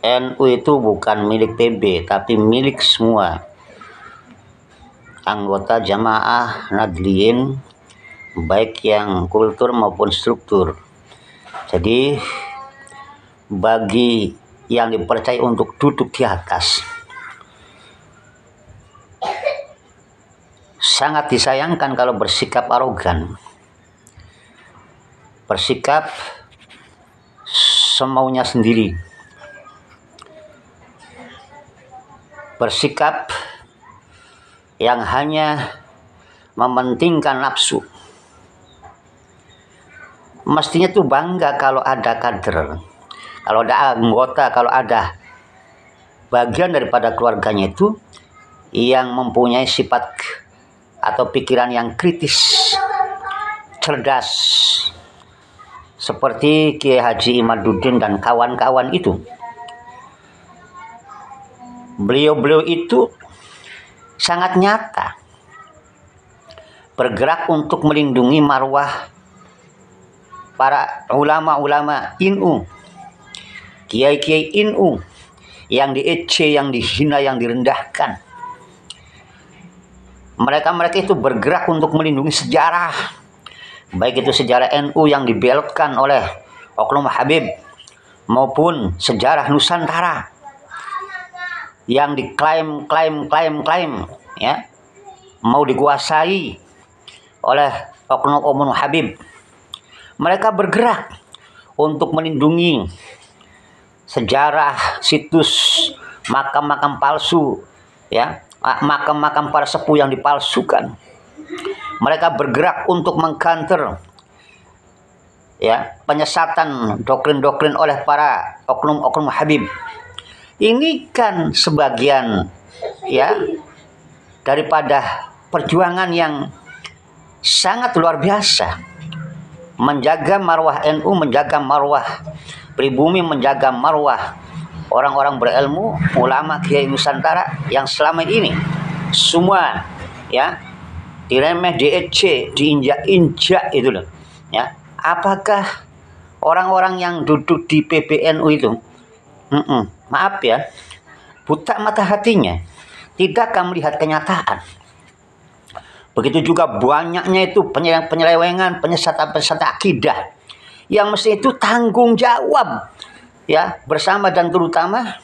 NU itu bukan milik PB, tapi milik semua anggota Jamaah Nadliyin, baik yang kultur maupun struktur. Jadi bagi yang dipercaya untuk duduk di atas, sangat disayangkan kalau bersikap arogan, bersikap semaunya sendiri, bersikap yang hanya mementingkan nafsu. Mestinya tuh bangga kalau ada kader, kalau ada anggota, kalau ada bagian daripada keluarganya itu yang mempunyai sifat atau pikiran yang kritis, cerdas, seperti Kiai Haji Imaduddin dan kawan-kawan itu. Beliau-beliau itu sangat nyata bergerak untuk melindungi marwah para ulama-ulama NU, kiai-kiai NU yang diece, yang dihina, yang direndahkan. Mereka itu bergerak untuk melindungi sejarah, baik itu sejarah NU yang dibelotkan oleh Oknum Habib maupun sejarah Nusantara yang diklaim ya, mau dikuasai oleh Oknum Habib. Mereka bergerak untuk melindungi sejarah, situs, makam-makam palsu, ya, makam-makam para sepuh yang dipalsukan. Mereka bergerak untuk mengkanter, ya, penyesatan doktrin-doktrin oleh para oknum-oknum Habib. Ini kan sebagian, ya, daripada perjuangan yang sangat luar biasa, menjaga marwah NU, menjaga marwah pribumi, menjaga marwah orang-orang berilmu, ulama kiai Nusantara yang selama ini semua, ya, diremeh, diece, diinjak-injak itu loh, ya. Apakah orang-orang yang duduk di PBNU itu, maaf ya, buta mata hatinya, tidak akan melihat kenyataan? Begitu juga banyaknya itu penyelewengan, penyesatan akidah yang mesti itu tanggung jawab, ya, bersama dan terutama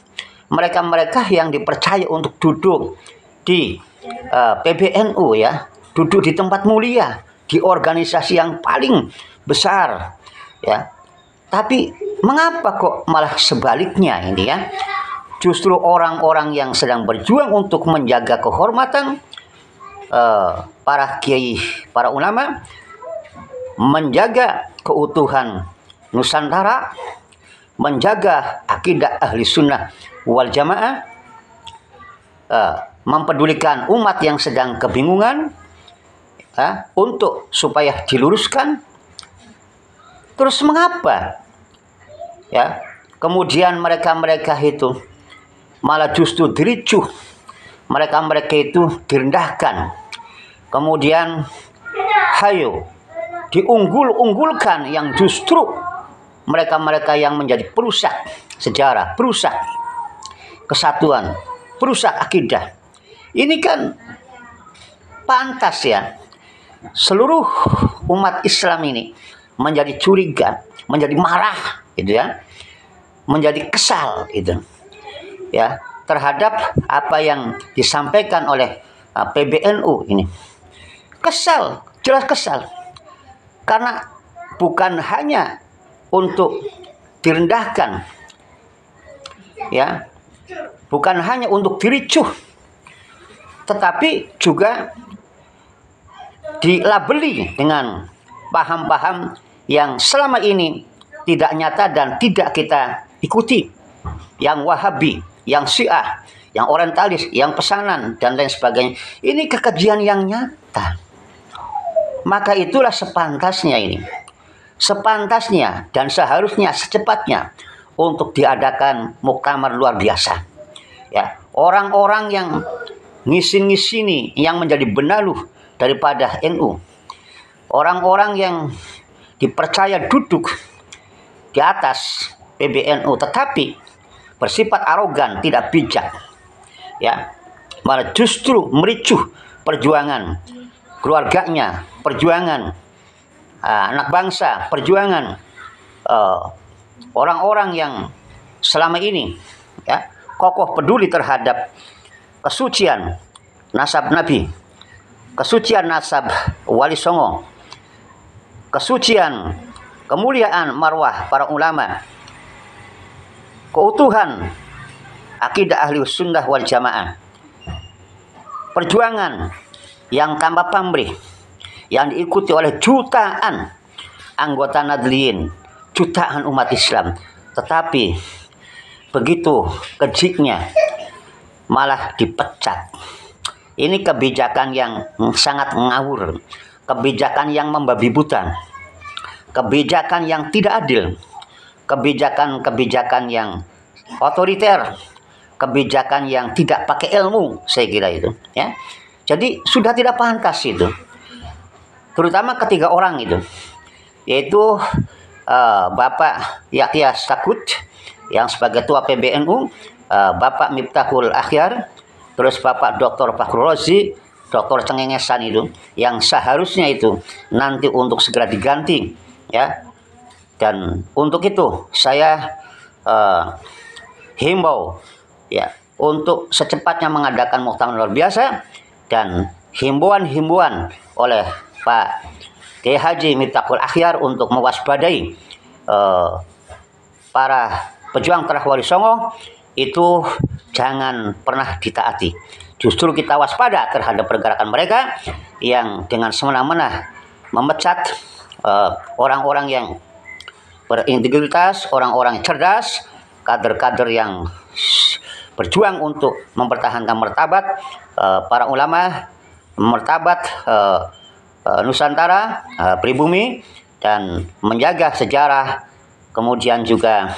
mereka-mereka yang dipercaya untuk duduk di PBNU, ya, duduk di tempat mulia, di organisasi yang paling besar, ya. Tapi mengapa kok malah sebaliknya ini, ya? Justru orang-orang yang sedang berjuang untuk menjaga kehormatan para kiai, para ulama, menjaga keutuhan Nusantara, menjaga akidah ahli sunnah wal jamaah, mempedulikan umat yang sedang kebingungan, untuk supaya diluruskan. Terus mengapa, ya, kemudian mereka itu malah justru diricuh, mereka itu direndahkan, kemudian hayo diunggulkan yang justru mereka yang menjadi perusak sejarah, perusak kesatuan, perusak akidah. Ini kan pantas, ya, seluruh umat Islam ini menjadi curiga, menjadi marah, gitu, ya, menjadi kesal, gitu, ya, terhadap apa yang disampaikan oleh PBNU ini. Kesal, jelas kesal, karena bukan hanya untuk direndahkan, ya, bukan hanya untuk diricuh, tetapi juga dilabeli dengan paham-paham yang selama ini tidak nyata dan tidak kita ikuti, yang Wahabi, yang Syiah, yang orientalis, yang pesanan, dan lain sebagainya. Ini kekejian yang nyata. Maka itulah sepantasnya ini, sepantasnya dan seharusnya secepatnya untuk diadakan muktamar luar biasa, ya. Orang-orang yang ngisin-ngisini, yang menjadi benaluh daripada NU, orang-orang yang dipercaya duduk di atas PBNU, tetapi bersifat arogan, tidak bijak, ya, malah justru mericuh perjuangan keluarganya, perjuangan anak bangsa, perjuangan orang-orang yang selama ini, ya, kokoh peduli terhadap kesucian nasab Nabi, kesucian nasab Wali Songo, kesucian kemuliaan marwah para ulama, keutuhan akidah ahli sunnah wal jamaah, perjuangan yang tanpa pamrih, yang diikuti oleh jutaan anggota Nadliyin, jutaan umat Islam. Tetapi begitu kejiknya malah dipecat. Ini kebijakan yang sangat ngawur, kebijakan yang membabi buta, kebijakan yang tidak adil, kebijakan yang otoriter, kebijakan yang tidak pakai ilmu, saya kira itu, ya. Jadi sudah tidak pantas itu, terutama ketiga orang itu, yaitu Bapak Yahya Stakut yang sebagai ketua PBNU, Bapak Miftahul Akhyar, terus Bapak Dr. Fakhrul Razi, Dr. Cengengesan itu, yang seharusnya itu nanti untuk segera diganti, ya. Dan untuk itu saya himbau, ya, untuk secepatnya mengadakan muktamar luar biasa, dan himbauan-himbauan oleh Pak Kiai Haji Miftahul Akhyar untuk mewaspadai para pejuang Terah Wali Songo itu jangan pernah ditaati. Justru kita waspada terhadap pergerakan mereka yang dengan semena-mena memecat orang-orang yang berintegritas, orang-orang cerdas, kader-kader yang berjuang untuk mempertahankan martabat para ulama, martabat Nusantara, pribumi, dan menjaga sejarah. Kemudian juga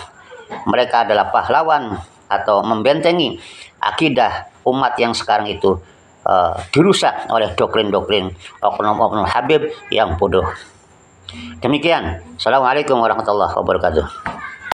mereka adalah pahlawan atau membentengi akidah umat yang sekarang itu dirusak oleh doktrin-doktrin oknum-oknum Habib yang bodoh. Demikian. Assalamualaikum warahmatullahi wabarakatuh.